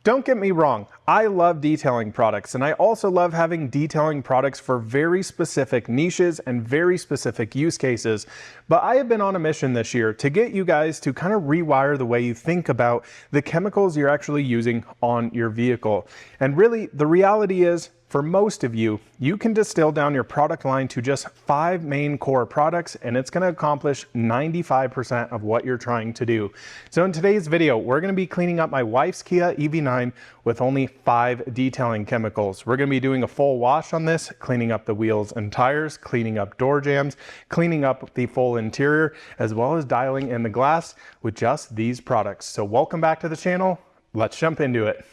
Don't get me wrong, I love detailing products, and I also love having detailing products for very specific niches and very specific use cases. But I have been on a mission this year to get you guys to kind of rewire the way you think about the chemicals you're actually using on your vehicle. And really, the reality is, for most of you, you can distill down your product line to just 5 main core products, and it's going to accomplish 95% of what you're trying to do. So in today's video, we're going to be cleaning up my wife's Kia EV9 with only 5 detailing chemicals. We're going to be doing a full wash on this, cleaning up the wheels and tires, cleaning up door jambs, cleaning up the full interior, as well as dialing in the glass with just these products. So welcome back to the channel. Let's jump into it.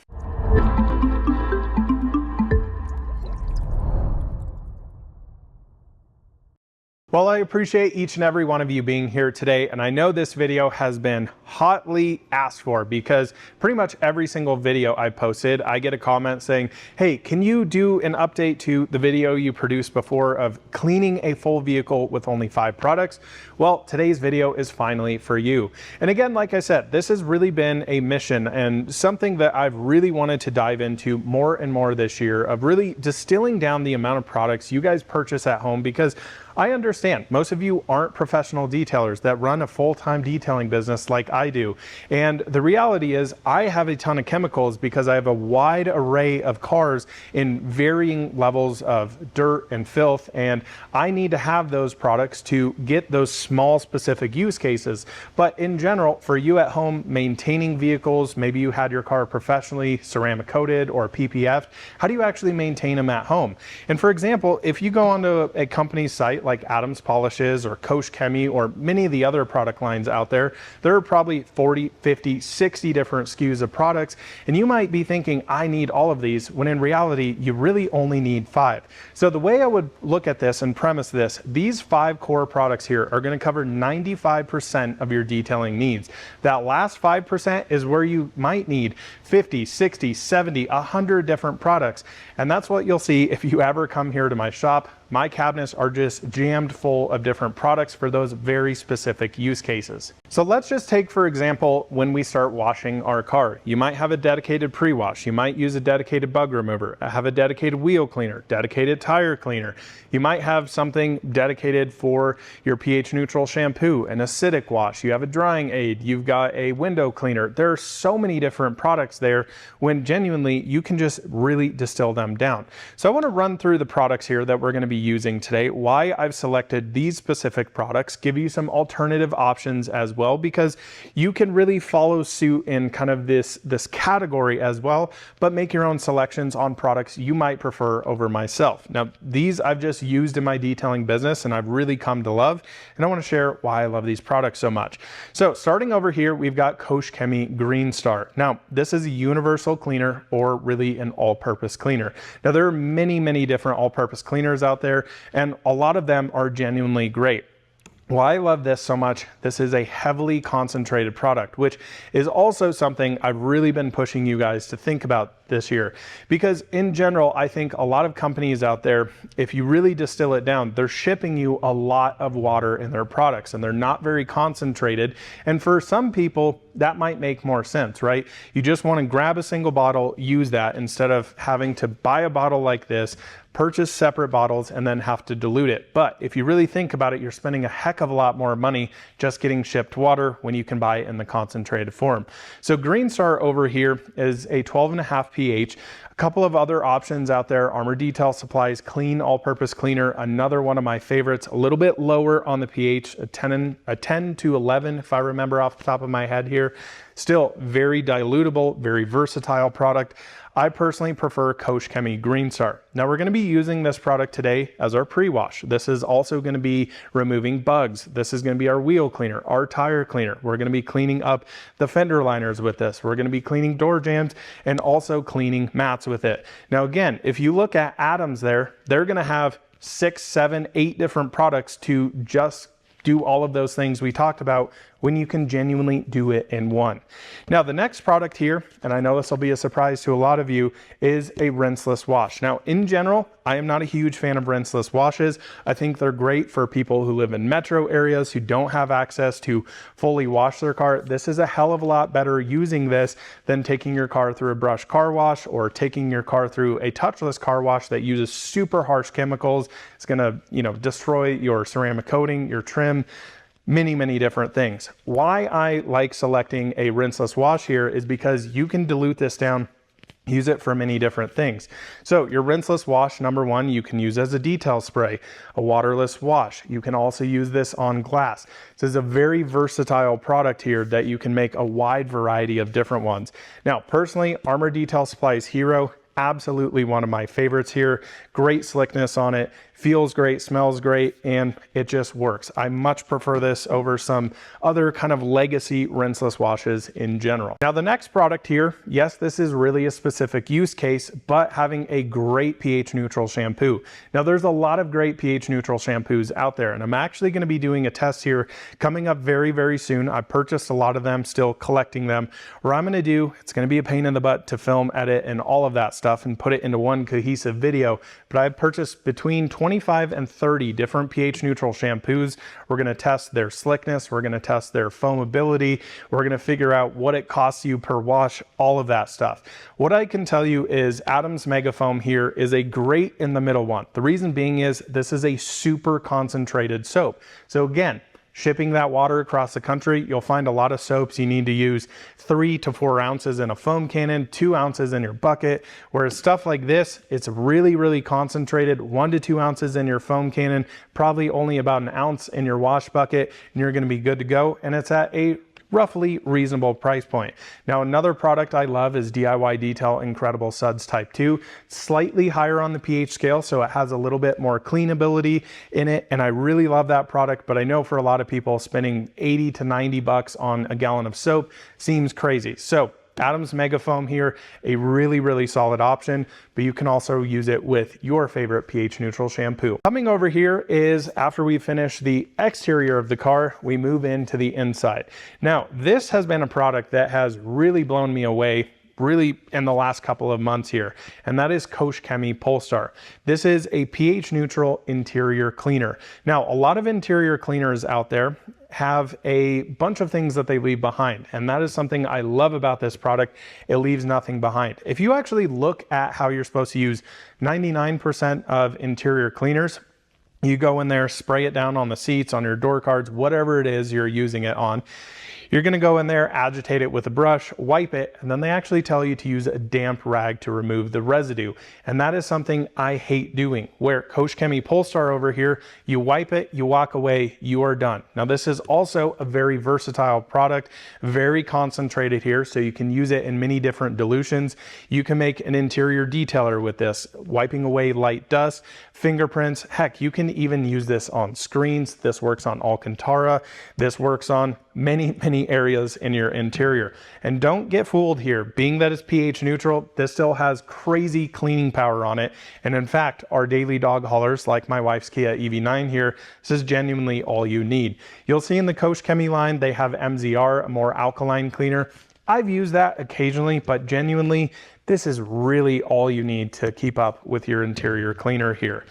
Well, I appreciate each and every one of you being here today, and I know this video has been hotly asked for because pretty much every single video I posted, I get a comment saying, hey, can you do an update to the video you produced before of cleaning a full vehicle with only 5 products? Well, today's video is finally for you. And again, like I said, this has really been a mission and something that I've really wanted to dive into more and more this year, of really distilling down the amount of products you guys purchase at home, because I understand most of you aren't professional detailers that run a full-time detailing business like I do. And the reality is I have a ton of chemicals because I have a wide array of cars in varying levels of dirt and filth, and I need to have those products to get those small specific use cases. But in general, for you at home maintaining vehicles, maybe you had your car professionally ceramic coated or PPF, how do you actually maintain them at home? And for example, if you go onto a company's site like Adams Polishes or Koch Chemie or many of the other product lines out there, there are probably 40, 50, 60 different SKUs of products, and you might be thinking, I need all of these, when in reality, you really only need 5. So the way I would look at this and premise this, these 5 core products here are going to cover 95% of your detailing needs. That last 5% is where you might need 50, 60, 70, 100 different products. And that's what you'll see if you ever come here to my shop. My cabinets are just jammed full of different products for those very specific use cases. So let's just take, for example, when we start washing our car. You might have a dedicated pre-wash. You might use a dedicated bug remover, have a dedicated wheel cleaner, dedicated tire cleaner. You might have something dedicated for your pH neutral shampoo, an acidic wash. You have a drying aid. You've got a window cleaner. There are so many different products there when genuinely you can just really distill them down. So I want to run through the products here that we're going to be using today, why I've selected these specific products, give you some alternative options as well, because you can really follow suit in kind of this category as well, but make your own selections on products you might prefer over myself. Now, these I've just used in my detailing business and I've really come to love, and I want to share why I love these products so much. So starting over here, we've got Koch Chemie Green Star. Now, this is a universal cleaner, or really an all-purpose cleaner. Now, there are many different all-purpose cleaners out there, and a lot of them are genuinely great. Why I love this so much, this is a heavily concentrated product, which is also something I've really been pushing you guys to think about this year. Because in general, I think a lot of companies out there, if you really distill it down, they're shipping you a lot of water in their products and they're not very concentrated. And for some people, that might make more sense, right? You just want to grab a single bottle, use that, instead of having to buy a bottle like this, purchase separate bottles, and then have to dilute it. But if you really think about it, you're spending a heck of a lot more money just getting shipped water when you can buy it in the concentrated form. So Green Star over here is a 12.5 pH. A couple of other options out there, Armor Detail Supplies Clean All-Purpose Cleaner, another one of my favorites, a little bit lower on the pH, a 10 to 11 if I remember off the top of my head here. Still very dilutable, very versatile product. I personally prefer Koch Chemie Green Star. Now we're going to be using this product today as our pre-wash. This is also going to be removing bugs. This is going to be our wheel cleaner, our tire cleaner. We're going to be cleaning up the fender liners with this. We're going to be cleaning door jambs and also cleaning mats with it. Now again, if you look at Adams there, they're going to have 6, 7, 8 different products to just do all of those things we talked about when you can genuinely do it in one. Now, the next product here, and I know this will be a surprise to a lot of you, is a rinseless wash. Now, in general, I am not a huge fan of rinseless washes. I think they're great for people who live in metro areas who don't have access to fully wash their car. This is a hell of a lot better using this than taking your car through a brush car wash or taking your car through a touchless car wash that uses super harsh chemicals. It's gonna, destroy your ceramic coating, your trim, many different things. Why I like selecting a rinseless wash here is because you can dilute this down, use it for many different things. So your rinseless wash, number one, you can use as a detail spray, a waterless wash. You can also use this on glass. This is a very versatile product here that you can make a wide variety of different ones. Now, personally, Armor Detail Supply's Hero, absolutely one of my favorites here. Great slickness on it, feels great, smells great, and it just works. I much prefer this over some other kind of legacy rinseless washes in general. Now, the next product here, yes, this is really a specific use case, but having a great pH neutral shampoo. Now, there's a lot of great pH neutral shampoos out there, and I'm actually going to be doing a test here coming up very soon. I purchased a lot of them, still collecting them. What I'm going to do, it's going to be a pain in the butt to film, edit, and all of that stuff and put it into one cohesive video, but I've purchased between 25 and 30 different pH neutral shampoos. We're going to test their slickness, we're going to test their foamability, we're going to figure out what it costs you per wash, all of that stuff. What I can tell you is Adam's Mega Foam here is a great in the middle one. The reason being is this is a super concentrated soap. So again, shipping that water across the country, you'll find a lot of soaps you need to use 3 to 4 ounces in a foam cannon, 2 ounces in your bucket, whereas stuff like this, it's really concentrated, 1 to 2 ounces in your foam cannon, probably only about an ounce in your wash bucket, and you're gonna be good to go, and it's at a roughly reasonable price point. Now, another product I love is DIY Detail Incredible Suds Type 2. Slightly higher on the pH scale, so it has a little bit more cleanability in it, and I really love that product, but I know for a lot of people spending 80 to 90 bucks on a gallon of soap seems crazy. So Adam's Mega Foam here, a really solid option, but you can also use it with your favorite pH neutral shampoo. Coming over here is after we finish the exterior of the car, we move into the inside. Now, this has been a product that has really blown me away really in the last couple of months here, and that is Koch Chemie Polestar. This is a pH neutral interior cleaner. Now, a lot of interior cleaners out there have a bunch of things that they leave behind, and that is something I love about this product. It leaves nothing behind. If you actually look at how you're supposed to use 99% of interior cleaners, you go in there, spray it down on the seats, on your door cards, whatever it is you're using it on. You're gonna go in there, agitate it with a brush, wipe it, and then they actually tell you to use a damp rag to remove the residue. And that is something I hate doing. Where Koch Chemie Polestar over here, you wipe it, you walk away, you are done. Now, this is also a very versatile product, very concentrated here, so you can use it in many different dilutions. You can make an interior detailer with this, wiping away light dust, fingerprints. Heck, you can even use this on screens. This works on Alcantara. This works on many areas in your interior. And don't get fooled here. Being that it's pH neutral, this still has crazy cleaning power on it. And in fact, our daily dog haulers, like my wife's Kia EV9 here, this is genuinely all you need. You'll see in the Koch Chemie line, they have MZR, a more alkaline cleaner. I've used that occasionally, but genuinely, this is really all you need to keep up with your interior cleaner here.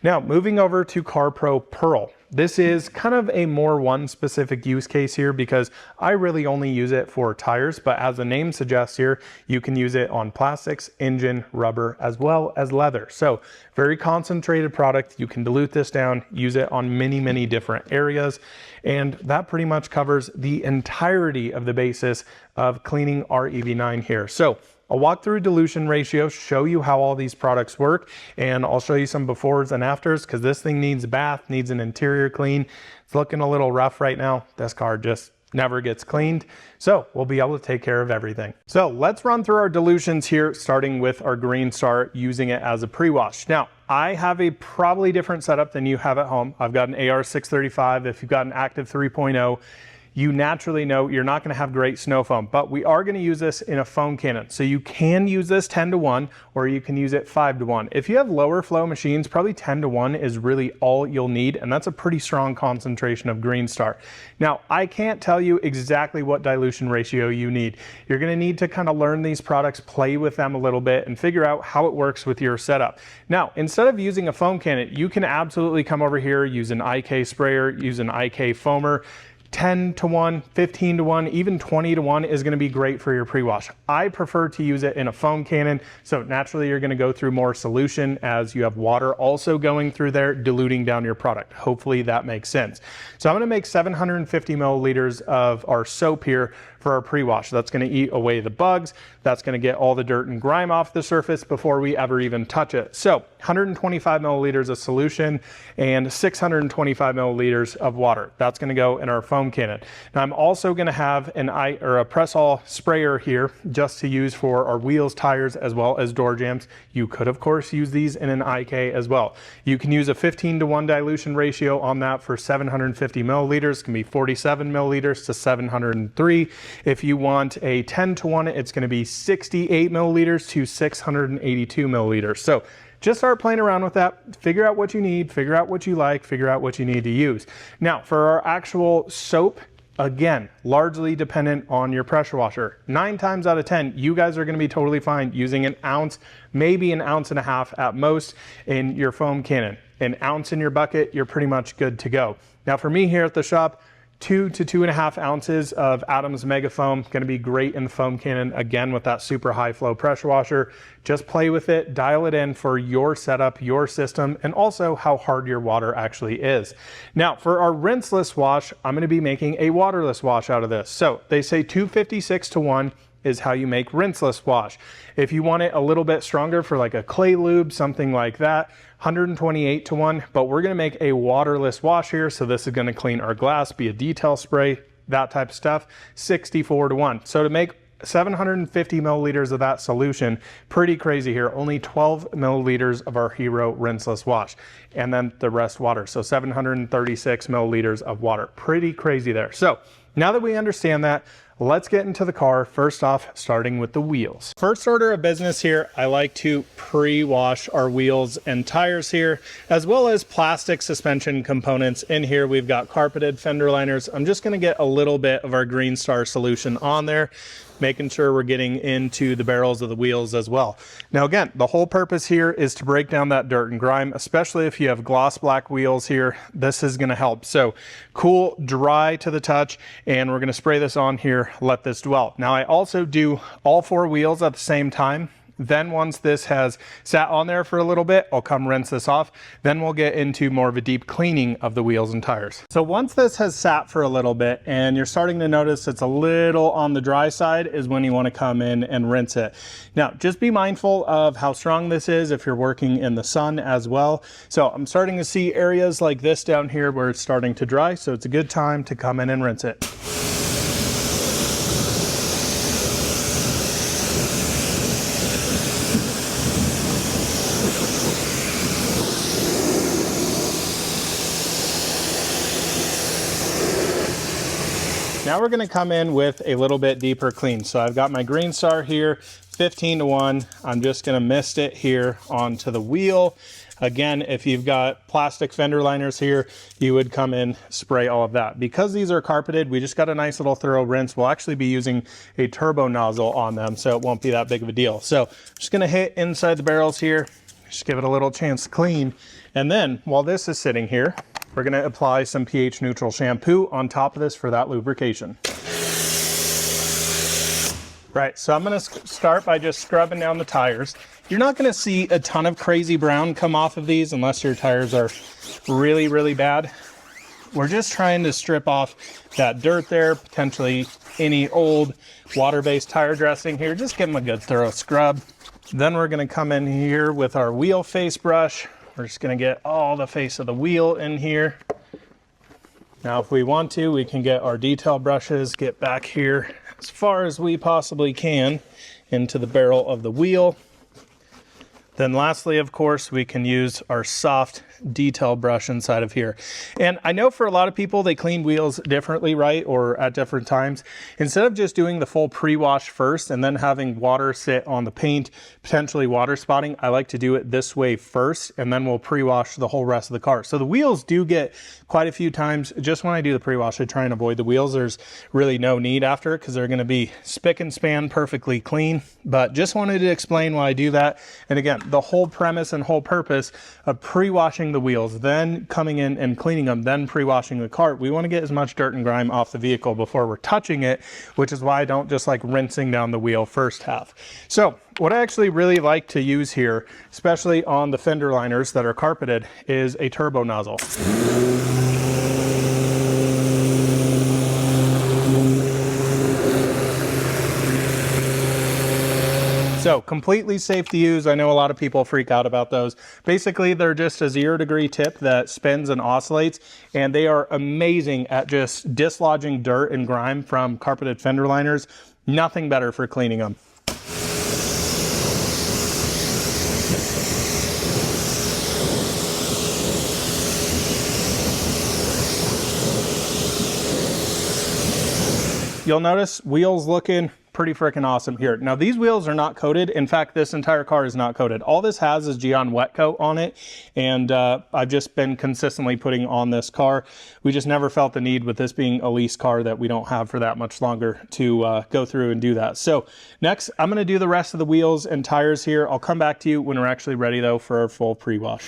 Now, moving over to CarPro Perl. This is kind of a more one specific use case here because I really only use it for tires, but as the name suggests here, you can use it on plastics, engine, rubber, as well as leather. So very concentrated product. You can dilute this down, use it on many different areas. And that pretty much covers the entirety of the basis of cleaning our EV9 here. So I'll walk through dilution ratios, show you how all these products work, and I'll show you some befores and afters because this thing needs a bath, needs an interior clean. It's looking a little rough right now. This car just never gets cleaned. So we'll be able to take care of everything. So let's run through our dilutions here, starting with our Green Star, using it as a pre-wash. Now, I have a probably different setup than you have at home. I've got an AR635. If you've got an Active 3.0, you naturally know you're not going to have great snow foam, but we are going to use this in a foam cannon. So you can use this 10-to-1 or you can use it 5-to-1. If you have lower flow machines, probably 10-to-1 is really all you'll need, and that's a pretty strong concentration of Green Star. Now, I can't tell you exactly what dilution ratio you need. You're going to need to kind of learn these products, play with them a little bit, and figure out how it works with your setup. Now, instead of using a foam cannon, you can absolutely come over here, use an IK sprayer, use an IK foamer. 10-to-1, 15-to-1, even 20-to-1 is going to be great for your pre-wash. I prefer to use it in a foam cannon, so naturally you're going to go through more solution as you have water also going through there, diluting down your product. Hopefully that makes sense. So I'm going to make 750 milliliters of our soap here for our pre-wash. That's going to eat away the bugs. That's going to get all the dirt and grime off the surface before we ever even touch it. So 125 milliliters of solution and 625 milliliters of water. That's going to go in our foam cannon. Now I'm also going to have a press-all sprayer here just to use for our wheels, tires, as well as door jambs. You could of course use these in an IK as well. You can use a 15-to-1 dilution ratio on that for 750 milliliters. It can be 47 milliliters to 703. If you want a 10-to-1, it's going to be 68 milliliters to 682 milliliters. So just start playing around with that, figure out what you need, figure out what you like, figure out what you need to use. Now for our actual soap, again, largely dependent on your pressure washer. 9 times out of 10, you guys are going to be totally fine using an ounce, maybe an ounce and a half at most in your foam cannon. An ounce in your bucket, you're pretty much good to go. Now for me here at the shop, 2 to 2.5 ounces of Adams Mega Foam, going to be great in the foam cannon, again with that super high flow pressure washer. Just play with it, dial it in for your setup, your system, and also how hard your water actually is. Now for our rinseless wash, I'm going to be making a waterless wash out of this. So they say 256-to-1 is how you make rinseless wash. If you want it a little bit stronger for like a clay lube, something like that, 128-to-1, but we're gonna make a waterless wash here, so this is gonna clean our glass, be a detail spray, that type of stuff, 64-to-1. So to make 750 milliliters of that solution, pretty crazy here, only 12 milliliters of our Hero rinseless wash, and then the rest water, so 736 milliliters of water. Pretty crazy there. So now that we understand that, let's get into the car. First off, starting with the wheels. First order of business here, I like to pre-wash our wheels and tires here, as well as plastic suspension components. In here, we've got carpeted fender liners. I'm just gonna get a little bit of our Green Star solution on there, making sure we're getting into the barrels of the wheels as well. Now again, the whole purpose here is to break down that dirt and grime, especially if you have gloss black wheels here. This is gonna help. So cool, dry to the touch, and we're gonna spray this on here, let this dwell. Now I also do all 4 wheels at the same time. Then once this has sat on there for a little bit, I'll come rinse this off. Then we'll get into more of a deep cleaning of the wheels and tires. So once this has sat for a little bit and you're starting to notice it's a little on the dry side is when you want to come in and rinse it. Now, just be mindful of how strong this is if you're working in the sun as well. So I'm starting to see areas like this down here where it's starting to dry. So it's a good time to come in and rinse it. Now we're gonna come in with a little bit deeper clean. So I've got my Green Star here, 15-to-1. I'm just gonna mist it here onto the wheel. Again, if you've got plastic fender liners here, you would come in, spray all of that. Because these are carpeted, we just got a nice little thorough rinse. We'll actually be using a turbo nozzle on them, so it won't be that big of a deal. So I'm just gonna hit inside the barrels here, just give it a little chance to clean. And then while this is sitting here, we're gonna apply some pH neutral shampoo on top of this for that lubrication. Right, so I'm gonna start by just scrubbing down the tires. You're not gonna see a ton of crazy brown come off of these unless your tires are really, really bad. We're just trying to strip off that dirt there, potentially any old water-based tire dressing here. Just give them a good thorough scrub. Then we're gonna come in here with our wheel face brush. We're just gonna get all the face of the wheel in here. Now, if we want to, we can get our detail brushes, get back here as far as we possibly can into the barrel of the wheel. Then lastly, of course, we can use our soft detail brush inside of here. And I know for a lot of people, they clean wheels differently, right? Or at different times. Instead of just doing the full pre-wash first and then having water sit on the paint, potentially water spotting, I like to do it this way first, and then we'll pre-wash the whole rest of the car. So the wheels do get quite a few times. Just when I do the pre-wash, I try and avoid the wheels. There's really no need after it because they're going to be spick and span perfectly clean. But just wanted to explain why I do that. And again, the whole premise and whole purpose of pre-washing the wheels, then coming in and cleaning them, then pre-washing the car. We want to get as much dirt and grime off the vehicle before we're touching it, which is why I don't just like rinsing down the wheel first half. So what I actually really like to use here, especially on the fender liners that are carpeted, is a turbo nozzle. So completely safe to use. I know a lot of people freak out about those. Basically, they're just a 0-degree tip that spins and oscillates, and they are amazing at just dislodging dirt and grime from carpeted fender liners. Nothing better for cleaning them. You'll notice wheels looking pretty freaking awesome here. Now these wheels are not coated. In fact, this entire car is not coated. All this has is Gyeon wet coat on it, and I've just been consistently putting on this car. We just never felt the need, with this being a lease car that we don't have for that much longer, to go through and do that. So next, I'm going to do the rest of the wheels and tires here. I'll come back to you when we're actually ready though for our full pre-wash.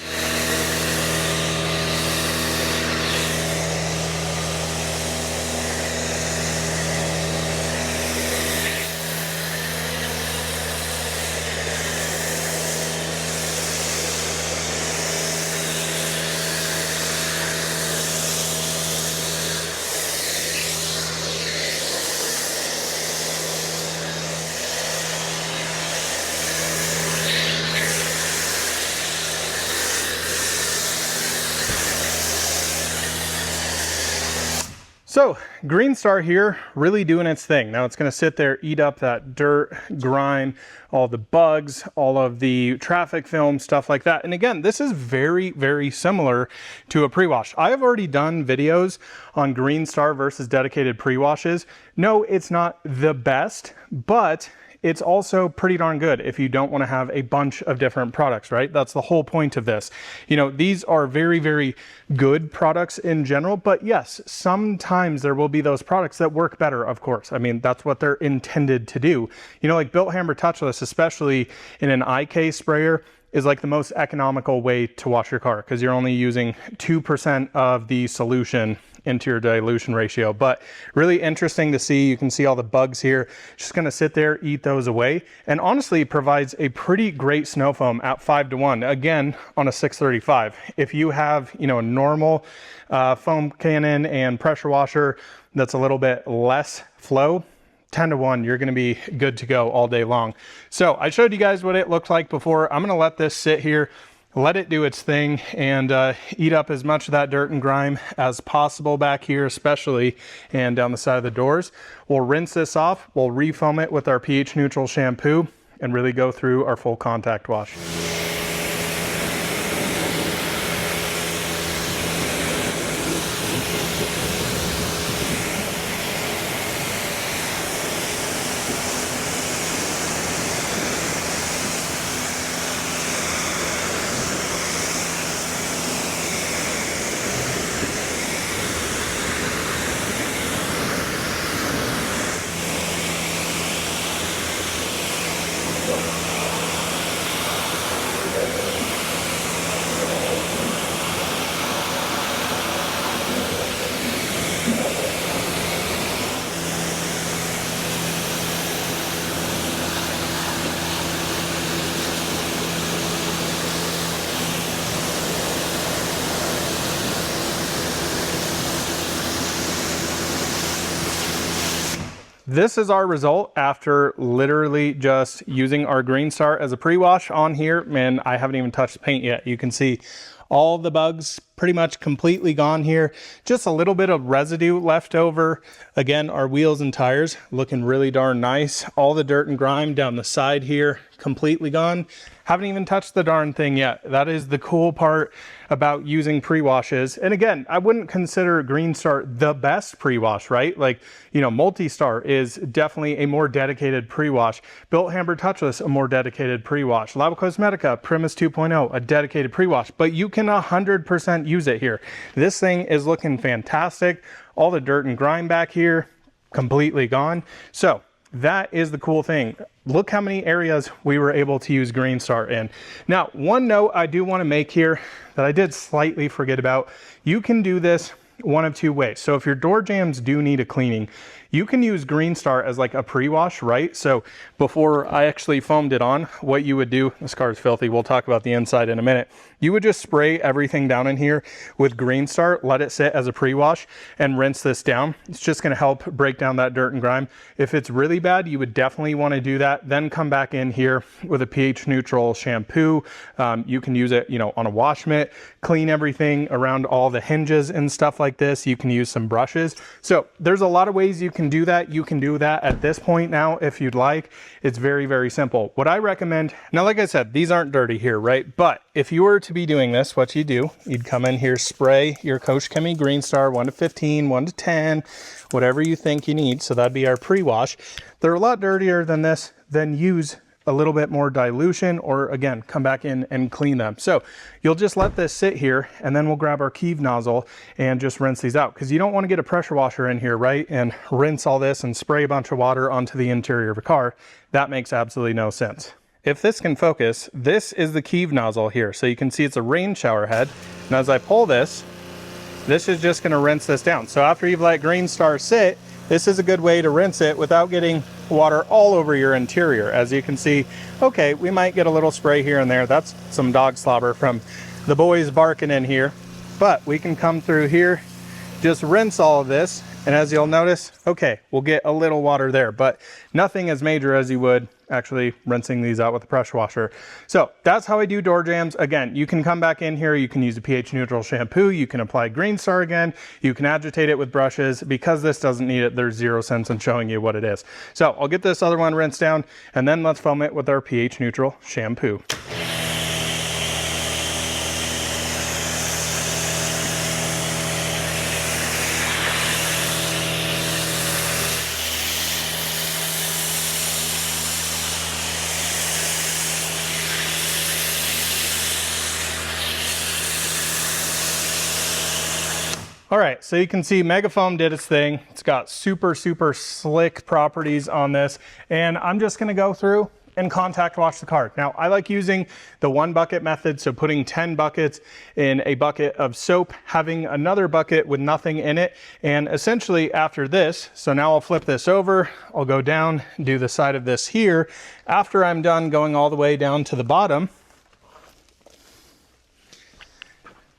So Green Star here really doing its thing. Now it's going to sit there, eat up that dirt, grime, all the bugs, all of the traffic film, stuff like that. And again, this is very, very similar to a pre-wash. I have already done videos on Green Star versus dedicated pre-washes. No, it's not the best, but it's also pretty darn good if you don't want to have a bunch of different products, right? That's the whole point of this. You know, these are very, very good products in general, but yes, sometimes there will be those products that work better, of course. I mean, that's what they're intended to do. You know, like Built Hammer Touchless, especially in an IK sprayer, is like the most economical way to wash your car because you're only using 2% of the solution into your dilution ratio. But really interesting to see. You can see all the bugs here. Just going to sit there, eat those away, and honestly provides a pretty great snow foam at 5-to-1, again on a 635. If you have, you know, a normal foam cannon and pressure washer that's a little bit less flow, 10-to-1, you're going to be good to go all day long. So I showed you guys what it looked like before. I'm going to let this sit here, let it do its thing, and eat up as much of that dirt and grime as possible back here, especially, and down the side of the doors. We'll rinse this off, we'll refoam it with our pH neutral shampoo, and really go through our full contact wash. This is our result after literally just using our Green Star as a pre-wash on here. Man, I haven't even touched the paint yet. You can see All the bugs pretty much completely gone here. Just a little bit of residue left over. Again, our wheels and tires looking really darn nice. All the dirt and grime down the side here completely gone. Haven't even touched the darn thing yet. That is the cool part about using pre-washes. And again, I wouldn't consider Green Star the best pre-wash, right? Like, you know, Multi-Star is definitely a more dedicated pre-wash. Built Hammer Touchless, a more dedicated pre-wash. Lava Cosmetica, Primus 2.0, a dedicated pre-wash. But you can 100% use it here. This thing is looking fantastic. All the dirt and grime back here, completely gone. So that is the cool thing. Look how many areas we were able to use Green Star in. Now, one note I do want to make here that I did slightly forget about, you can do this one of two ways. So if your door jambs do need a cleaning, you can use Green Star as like a pre-wash, right? So before I actually foamed it on, what you would do, this car is filthy, we'll talk about the inside in a minute. You would just spray everything down in here with Green Star, let it sit as a pre-wash and rinse this down. It's just gonna help break down that dirt and grime. If it's really bad, you would definitely wanna do that. Then come back in here with a pH neutral shampoo. You can use it, you know, on a wash mitt, clean everything around all the hinges and stuff like this. You can use some brushes. So there's a lot of ways you can do that. You can do that at this point now if you'd like. It's very, very simple. What I recommend, now like I said, these aren't dirty here, right? But if you were to be doing this, what you do, you'd come in here, spray your Koch Chemie Green Star 1 to 15, 1 to 10, whatever you think you need. So that'd be our pre-wash. They're a lot dirtier than this, then use a little bit more dilution, or again, come back in and clean them. So you'll just let this sit here, and then we'll grab our Keve nozzle and just rinse these out, because you don't want to get a pressure washer in here, right? And rinse all this and spray a bunch of water onto the interior of a car. That makes absolutely no sense. If this can focus, this is the Keve nozzle here. So you can see it's a rain shower head. And as I pull this is just gonna rinse this down. So after you've let Green Star sit, this is a good way to rinse it without getting water all over your interior. As you can see, okay, we might get a little spray here and there. That's some dog slobber from the boys barking in here. But we can come through here, just rinse all of this. And as you'll notice, okay, we'll get a little water there, but nothing as major as you would actually rinsing these out with a pressure washer. So that's how I do door jambs. Again, you can come back in here, you can use a pH neutral shampoo, you can apply Green Star again, you can agitate it with brushes. Because this doesn't need it, there's 0 sense in showing you what it is. So I'll get this other one rinsed down, and then let's foam it with our pH neutral shampoo. All right, so you can see Megafoam did its thing. It's got super, super slick properties on this, and I'm just gonna go through and contact wash the car. Now, I like using the 1 bucket method, so putting 10 buckets in a bucket of soap, having another bucket with nothing in it, and essentially after this, so now I'll flip this over, I'll go down, do the side of this here. After I'm done going all the way down to the bottom,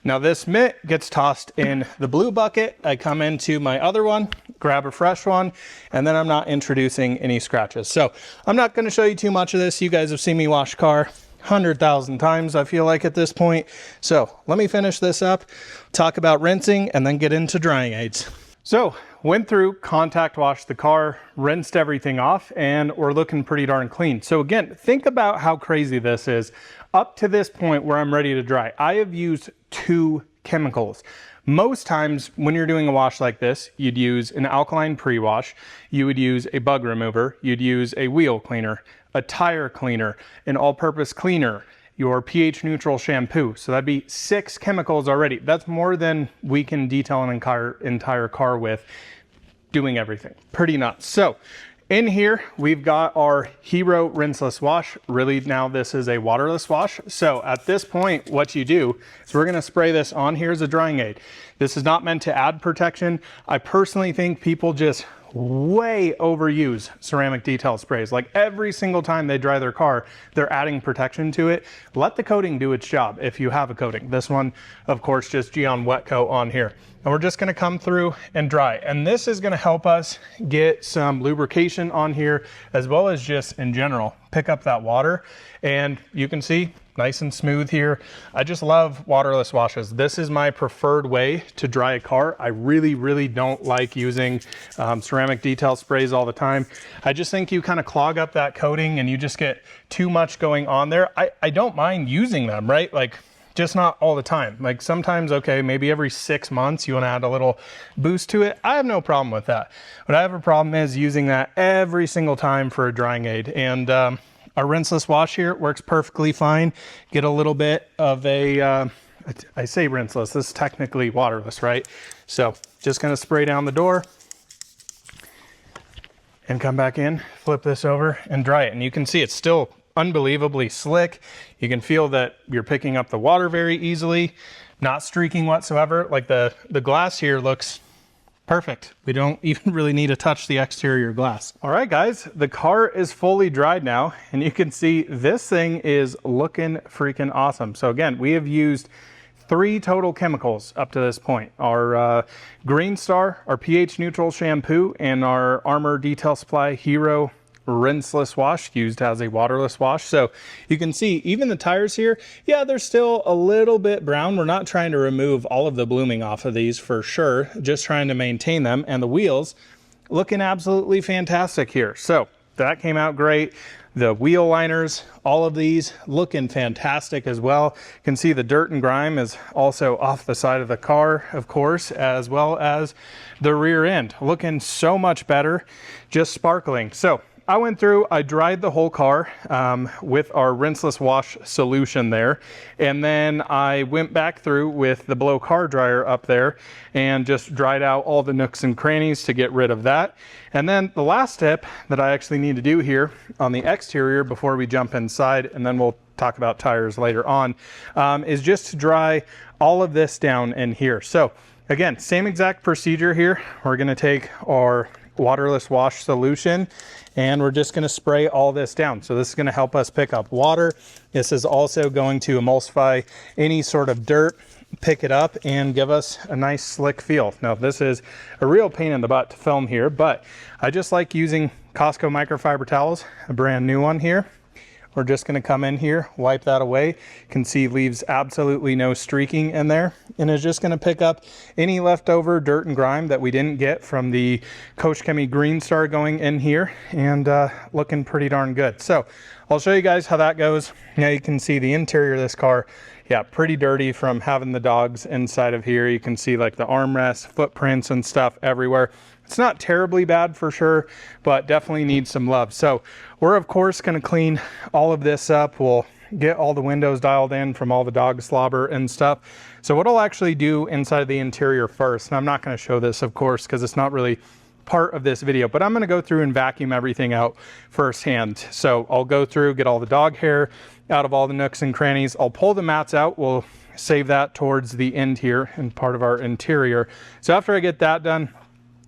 now this mitt gets tossed in the blue bucket. I come into my other one, grab a fresh one, and then I'm not introducing any scratches. So I'm not gonna show you too much of this. You guys have seen me wash car 100,000 times, I feel like, at this point. So let me finish this up, talk about rinsing, and then get into drying aids. So went through, contact washed the car, rinsed everything off, and we're looking pretty darn clean. So again, think about how crazy this is. Up to this point where I'm ready to dry, I have used 2 chemicals. Most times when you're doing a wash like this, you'd use an alkaline pre-wash, you would use a bug remover, you'd use a wheel cleaner, a tire cleaner, an all-purpose cleaner, your pH neutral shampoo. So that'd be 6 chemicals already. That's more than we can detail an entire car with, doing everything. Pretty nuts. So in here, we've got our Hero Rinseless wash. Really, now this is a waterless wash. So at this point, what you do is we're gonna spray this on here as a drying aid. This is not meant to add protection. I personally think people just way overuse ceramic detail sprays. Like every single time they dry their car, they're adding protection to it. Let the coating do its job if you have a coating. This one, of course, just Geon Wet Coat on here. And we're just gonna come through and dry. And this is gonna help us get some lubrication on here, as well as just in general, pick up that water. And you can see nice and smooth here. I just love waterless washes. This is my preferred way to dry a car. I really don't like using ceramic detail sprays all the time. I just think you kind of clog up that coating and you just get too much going on there. I don't mind using them, right? Like, just not all the time. Like sometimes, okay, maybe every 6 months you want to add a little boost to it. I have no problem with that. What I have a problem is using that every single time for a drying aid. And our rinseless wash here works perfectly fine. Get a little bit of a, I say rinseless, this is technically waterless, right? So just gonna spray down the door and come back in, flip this over and dry it. And you can see it's still unbelievably slick. You can feel that you're picking up the water very easily, not streaking whatsoever. Like the glass here looks perfect. We don't even really need to touch the exterior glass. All right, guys, the car is fully dried now, and you can see this thing is looking freaking awesome. So again, we have used 3 total chemicals up to this point. Our Green Star, our pH neutral shampoo, and our Armor Detail Supply Hero rinseless wash used as a waterless wash. So you can see even the tires here, yeah, they're still a little bit brown. We're not trying to remove all of the blooming off of these for sure, just trying to maintain them. And the wheels looking absolutely fantastic here. So that came out great. The wheel liners, all of these looking fantastic as well. You can see the dirt and grime is also off the side of the car, of course, as well as the rear end. Looking so much better, just sparkling. So I went through, I dried the whole car with our rinseless wash solution there. And then I went back through with the blow car dryer up there and just dried out all the nooks and crannies to get rid of that. And then the last step that I actually need to do here on the exterior before we jump inside, and then we'll talk about tires later on, is just to dry all of this down in here. So again, same exact procedure here. We're gonna take our waterless wash solution and we're just going to spray all this down. So this is going to help us pick up water. This is also going to emulsify any sort of dirt, pick it up and give us a nice slick feel. Now this is a real pain in the butt to film here, but I just like using Costco microfiber towels, a brand new one here. We're just going to come in here, wipe that away. You can see leaves absolutely no streaking in there, and it's just going to pick up any leftover dirt and grime that we didn't get from the Koch Chemie Green Star going in here, and looking pretty darn good. So I'll show you guys how that goes. Now you can see the interior of this car. Yeah, pretty dirty from having the dogs inside of here. You can see like the armrests, footprints and stuff everywhere. It's not terribly bad for sure, but definitely needs some love. So we're of course going to clean all of this up. We'll get all the windows dialed in from all the dog slobber and stuff. So what I'll actually do inside the interior first, and I'm not going to show this of course because it's not really part of this video, but I'm going to go through and vacuum everything out firsthand. So I'll go through, get all the dog hair out of all the nooks and crannies. I'll pull the mats out. We'll save that towards the end here and part of our interior. So after I get that done,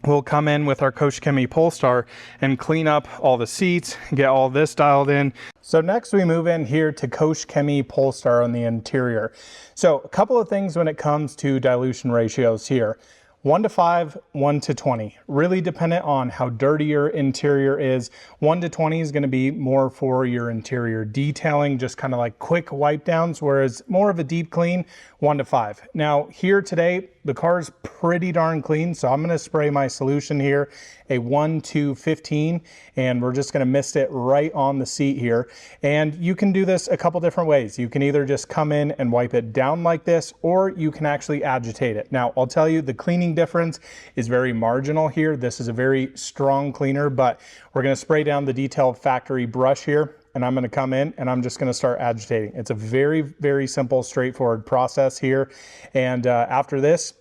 we'll come in with our Koch Chemie Polestar and clean up all the seats, get all this dialed in. So next we move in here to Koch Chemie Polestar on the interior. So a couple of things when it comes to dilution ratios here. 1 to 5, 1 to 20. Really dependent on how dirty your interior is. 1 to 20 is going to be more for your interior detailing, just kind of like quick wipe downs, whereas more of a deep clean, 1 to 5. Now here today, the car is pretty darn clean, so I'm going to spray my solution here, a 1 to 15, and we're just going to mist it right on the seat here. And you can do this a couple different ways. You can either just come in and wipe it down like this, or you can actually agitate it. Now I'll tell you, the cleaning difference is very marginal here. This is a very strong cleaner, but we're going to spray down the detailed factory brush here, and I'm going to come in and I'm just going to start agitating. It's a very, very simple, straightforward process here. And after this,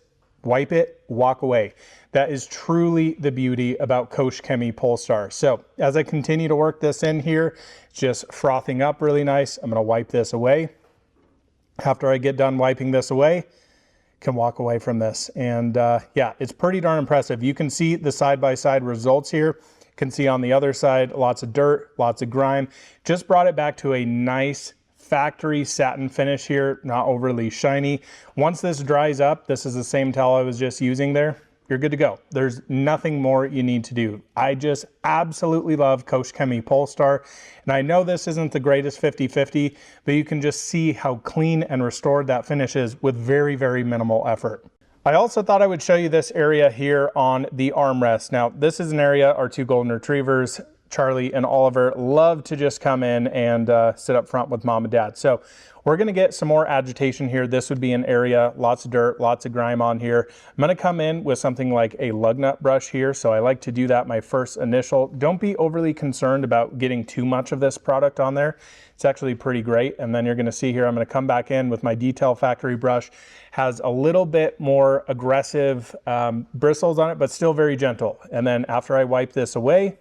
wipe it, walk away. That is truly the beauty about Koch Chemie Polestar. So as I continue to work this in here, just frothing up really nice. I'm going to wipe this away. After I get done wiping this away, can walk away from this. And yeah, it's pretty darn impressive. You can see the side-by-side results here. Can see on the other side, lots of dirt, lots of grime. Just brought it back to a nice factory satin finish here, not overly shiny. Once this dries up, this is the same towel I was just using there. you're good to go. There's nothing more you need to do. I just absolutely love Koch Chemie Polestar. And I know this isn't the greatest 50/50, but you can just see how clean and restored that finish is with very, very minimal effort. I also thought I would show you this area here on the armrest. Now, this is an area our two golden retrievers, Charlie and Oliver, love to just come in and sit up front with mom and dad. So we're gonna get some more agitation here. This would be an area, lots of dirt, lots of grime on here. I'm gonna come in with something like a lug nut brush here. So I like to do that my first initial. Don't be overly concerned about getting too much of this product on there. It's actually pretty great. And then you're gonna see here, I'm gonna come back in with my Detail Factory brush. Has a little bit more aggressive bristles on it, but still very gentle. And then after I wipe this away,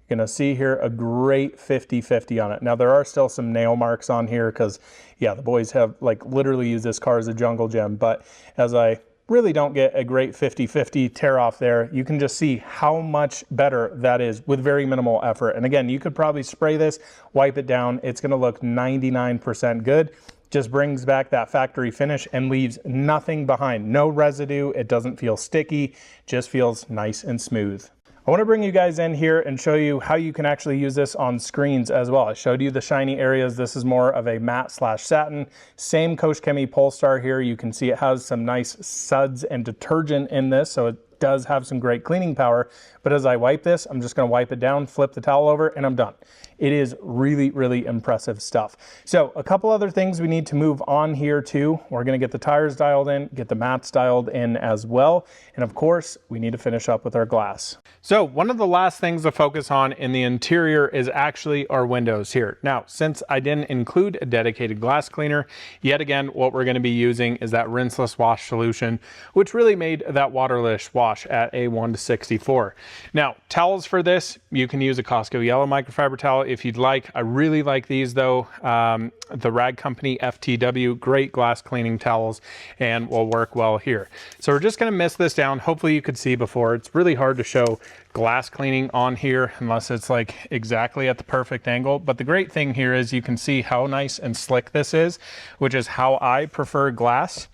you're gonna see here a great 50/50 on it. Now there are still some nail marks on here because yeah, the boys have like literally used this car as a jungle gym, but as I really don't get a great 50/50 tear off there, you can just see how much better that is with very minimal effort. And again, you could probably spray this, wipe it down. It's gonna look 99% good. Just brings back that factory finish and leaves nothing behind. No residue, it doesn't feel sticky, just feels nice and smooth. I want to bring you guys in here and show you how you can actually use this on screens as well. I showed you the shiny areas. This is more of a matte / satin. Same Koch Chemie Polestar here. You can see it has some nice suds and detergent in this, so it does have some great cleaning power. But as I wipe this, I'm just going to wipe it down, flip the towel over, and I'm done. It is really, really impressive stuff. So a couple other things we need to move on here too. We're going to get the tires dialed in, get the mats dialed in as well. And of course, we need to finish up with our glass. So one of the last things to focus on in the interior is actually our windows here. Now, since I didn't include a dedicated glass cleaner, yet again, what we're going to be using is that rinseless wash solution, which really made that waterless wash at a 1:64. Now, towels for this, you can use a Costco yellow microfiber towel if you'd like. I really like these though. The Rag Company FTW, great glass cleaning towels and will work well here. So we're just going to mist this down. Hopefully you could see before. It's really hard to show glass cleaning on here unless it's like exactly at the perfect angle. But the great thing here is you can see how nice and slick this is, which is how I prefer glass.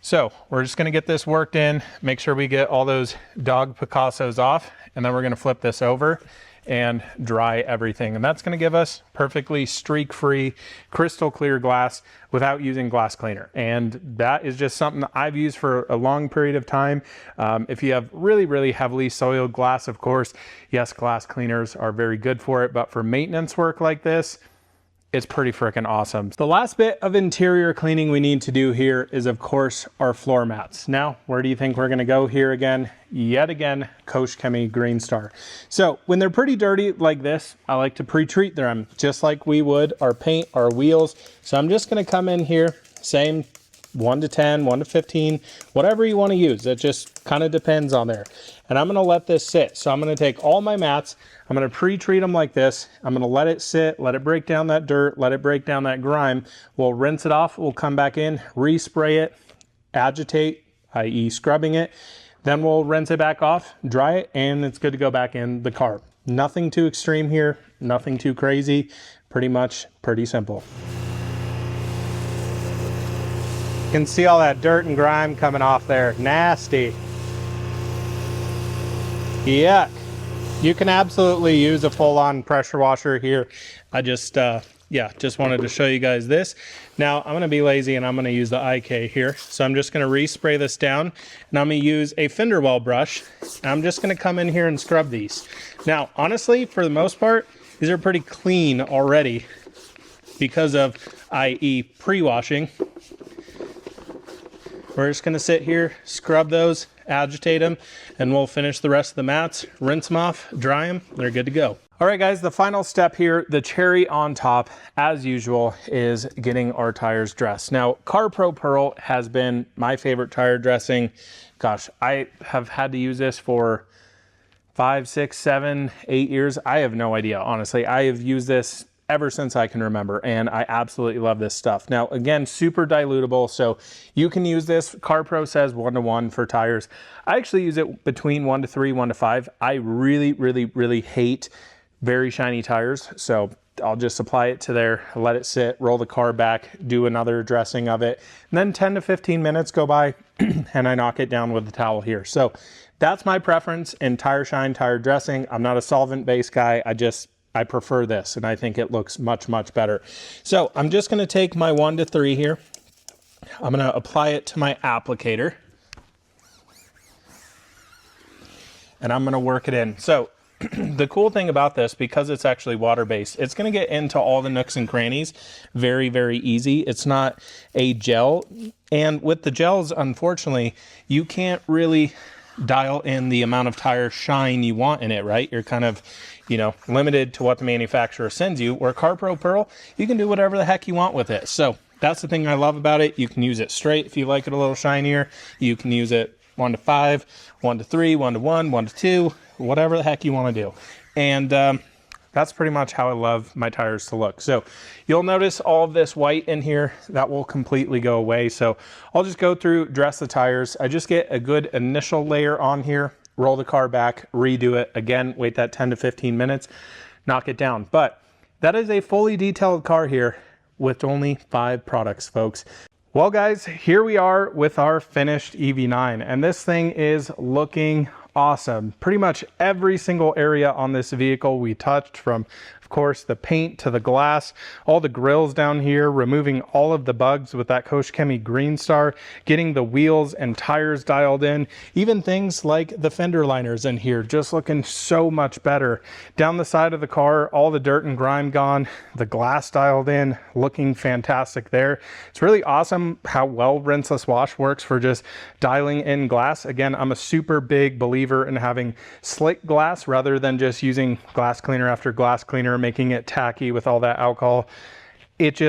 So we're just going to get this worked in, make sure we get all those dog Picassos off, and then we're going to flip this over and dry everything. And that's going to give us perfectly streak-free, crystal clear glass without using glass cleaner. And that is just something that I've used for a long period of time. If you have really, really heavily soiled glass, of course, yes, glass cleaners are very good for it. But for maintenance work like this, it's pretty freaking awesome. The last bit of interior cleaning we need to do here is, of course, our floor mats. Now, where do you think we're gonna go here again? Yet again, Koch Chemie Green Star. So when they're pretty dirty like this, I like to pre-treat them just like we would our paint, our wheels. So I'm just gonna come in here, same 1 to 10, 1 to 15, whatever you want to use. It just kind of depends on there. And I'm going to let this sit. So I'm going to take all my mats, I'm going to pre-treat them like this. I'm going to let it sit, let it break down that dirt, let it break down that grime. We'll rinse it off. We'll come back in, respray it, agitate, i.e. scrubbing it. Then we'll rinse it back off, dry it, and it's good to go back in the car. Nothing too extreme here, nothing too crazy, pretty simple. You can see all that dirt and grime coming off there. Nasty. Yuck. You can absolutely use a full-on pressure washer here. I just wanted to show you guys this. Now I'm gonna be lazy and I'm gonna use the IK here. So I'm just gonna respray this down and I'm gonna use a fender well brush. And I'm just gonna come in here and scrub these. Now, honestly, for the most part, these are pretty clean already because of, i.e. pre-washing. We're just gonna sit here, scrub those, agitate them, and we'll finish the rest of the mats, rinse them off, dry them, they're good to go. All right guys, the final step here, the cherry on top, as usual, is getting our tires dressed. Now, CarPro Perl has been my favorite tire dressing. Gosh, I have had to use this for 5, 6, 7, 8 years. I have no idea, honestly. I have used this ever since I can remember, and I absolutely love this stuff. Now, again, super dilutable, so you can use this. CarPro says 1 to 1 for tires. I actually use it between 1 to 3, 1 to 5. I really hate very shiny tires, so I'll just apply it to there, let it sit, roll the car back, do another dressing of it, and then 10 to 15 minutes go by and I knock it down with the towel here. So that's my preference in tire shine, tire dressing. I'm not a solvent-based guy. I prefer this, and I think it looks much, much better. So I'm just gonna take my 1 to 3 here. I'm gonna apply it to my applicator, and I'm gonna work it in. So the cool thing about this, because it's actually water-based, it's going to get into all the nooks and crannies very, very easy. It's not a gel. And with the gels, unfortunately, you can't really dial in the amount of tire shine you want in it, right? You're kind of, you know, limited to what the manufacturer sends you. Where CarPro Perl, you can do whatever the heck you want with it. So that's the thing I love about it. You can use it straight if you like it a little shinier. You can use it 1 to 5, 1 to 3, 1 to 1, 1 to 2, whatever the heck you want to do. And that's pretty much how I love my tires to look. So you'll notice all of this white in here, that will completely go away. So I'll just go through, dress the tires. I just get a good initial layer on here, roll the car back, redo it again, wait that 10 to 15 minutes, knock it down. But that is a fully detailed car here with only 5 products, folks. Well guys, here we are with our finished EV9, and this thing is looking awesome. Pretty much every single area on this vehicle we touched, from of course the paint to the glass, all the grills down here, removing all of the bugs with that Koch Chemie Green Star, getting the wheels and tires dialed in, even things like the fender liners in here just looking so much better. Down the side of the car, all the dirt and grime gone, the glass dialed in, looking fantastic there. It's really awesome how well Rinseless Wash works for just dialing in glass. Again, I'm a super big believer in having slick glass rather than just using glass cleaner after glass cleaner, making it tacky with all that alcohol. It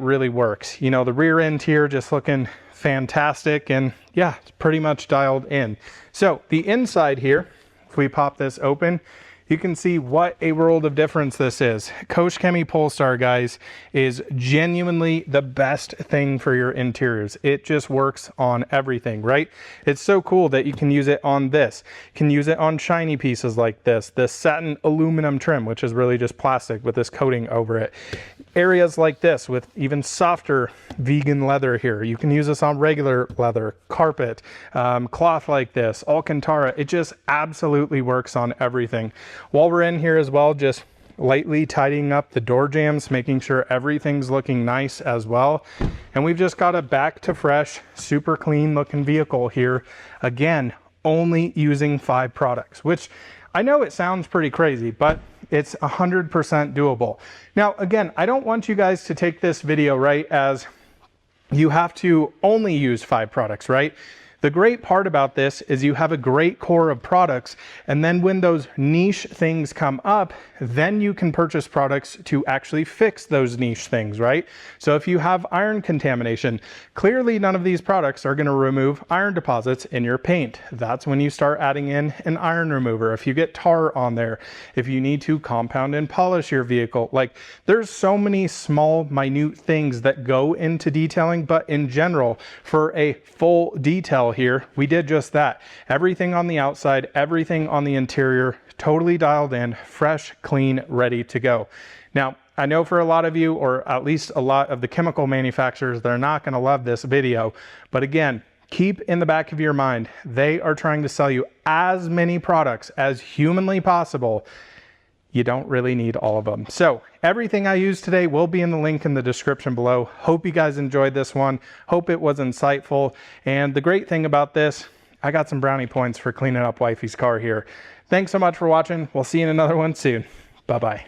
really works. You know, the rear end here just looking fantastic, and yeah, it's pretty much dialed in. So the inside here, if we pop this open, you can see what a world of difference this is. Koch Chemie Polestar, guys, is genuinely the best thing for your interiors. It just works on everything, right? It's so cool that you can use it on this. You can use it on shiny pieces like this satin aluminum trim, which is really just plastic with this coating over it. Areas like this with even softer vegan leather here. You can use this on regular leather, carpet, cloth like this, Alcantara. It just absolutely works on everything. While we're in here as well, just lightly tidying up the door jambs, making sure everything's looking nice as well. And we've just got a back to fresh, super clean looking vehicle here. Again, only using 5 products, which I know it sounds pretty crazy, but it's 100% doable. Now, again, I don't want you guys to take this video, right, as you have to only use 5 products, right? The great part about this is you have a great core of products, and then when those niche things come up, then you can purchase products to actually fix those niche things, right? So if you have iron contamination, clearly none of these products are going to remove iron deposits in your paint. That's when you start adding in an iron remover. If you get tar on there, if you need to compound and polish your vehicle, like there's so many small, minute things that go into detailing, but in general, for a full detail here, we did just that. Everything on the outside, everything on the interior, totally dialed in, fresh, clean, ready to go. Now, I know for a lot of you, or at least a lot of the chemical manufacturers, they're not going to love this video, but again, keep in the back of your mind, they are trying to sell you as many products as humanly possible. You don't really need all of them. So everything I used today will be in the link in the description below. Hope you guys enjoyed this one. Hope it was insightful. And the great thing about this, I got some brownie points for cleaning up wifey's car here. Thanks so much for watching. We'll see you in another one soon. Bye-bye.